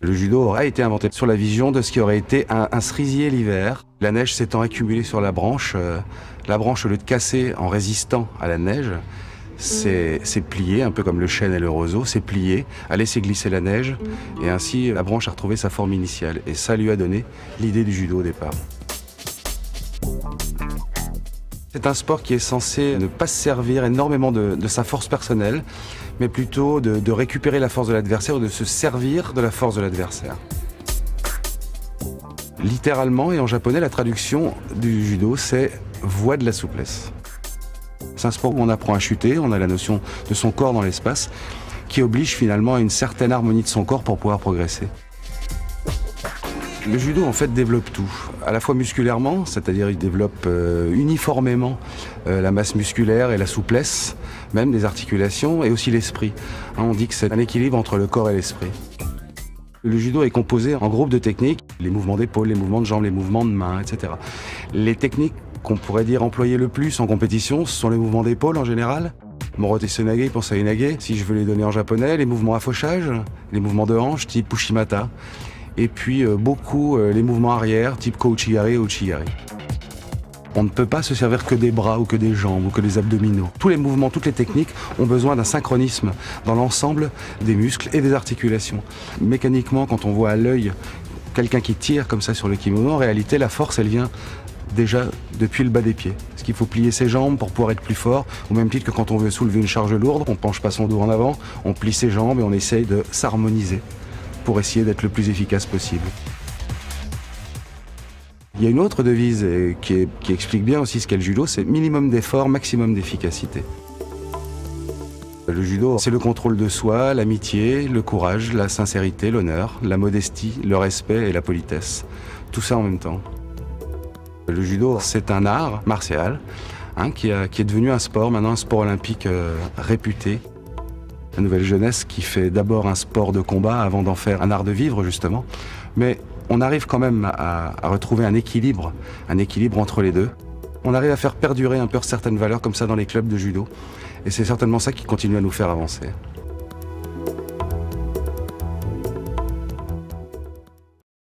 Le judo aurait été inventé sur la vision de ce qui aurait été un cerisier l'hiver. La neige s'étant accumulée sur la branche, au lieu de casser en résistant à la neige, c'est plié, un peu comme le chêne et le roseau, c'est plié, a laissé glisser la neige, et ainsi la branche a retrouvé sa forme initiale. Et ça lui a donné l'idée du judo au départ. C'est un sport qui est censé ne pas se servir énormément de sa force personnelle, mais plutôt de récupérer la force de l'adversaire ou de se servir de la force de l'adversaire. Littéralement et en japonais, la traduction du judo, c'est « voie de la souplesse ». C'est un sport où on apprend à chuter, on a la notion de son corps dans l'espace, qui oblige finalement à une certaine harmonie de son corps pour pouvoir progresser. Le judo en fait développe tout, à la fois musculairement, c'est-à-dire il développe uniformément la masse musculaire et la souplesse, même des articulations, et aussi l'esprit. On dit que c'est un équilibre entre le corps et l'esprit. Le judo est composé en groupes de techniques, les mouvements d'épaule, les mouvements de jambes, les mouvements de main, etc. Les techniques qu'on pourrait dire employer le plus en compétition, ce sont les mouvements d'épaule en général. Morote Senage, pense à Inage, si je veux les donner en japonais, les mouvements à fauchage, les mouvements de hanche type Pushimata, et puis beaucoup les mouvements arrière type Kouchigari et Uchigari. On ne peut pas se servir que des bras ou que des jambes ou que des abdominaux. Tous les mouvements, toutes les techniques ont besoin d'un synchronisme dans l'ensemble des muscles et des articulations. Mécaniquement, quand on voit à l'œil quelqu'un qui tire comme ça sur le kimono, en réalité la force elle vient déjà depuis le bas des pieds. Parce qu'il faut plier ses jambes pour pouvoir être plus fort, au même titre que quand on veut soulever une charge lourde, on penche pas son dos en avant, on plie ses jambes et on essaye de s'harmoniser pour essayer d'être le plus efficace possible. Il y a une autre devise qui explique bien aussi ce qu'est le judo, c'est minimum d'effort, maximum d'efficacité. Le judo, c'est le contrôle de soi, l'amitié, le courage, la sincérité, l'honneur, la modestie, le respect et la politesse. Tout ça en même temps. Le judo, c'est un art martial qui est devenu un sport, maintenant un sport olympique réputé. La nouvelle jeunesse qui fait d'abord un sport de combat avant d'en faire un art de vivre justement. Mais on arrive quand même à retrouver un équilibre entre les deux. On arrive à faire perdurer un peu certaines valeurs comme ça dans les clubs de judo. Et c'est certainement ça qui continue à nous faire avancer.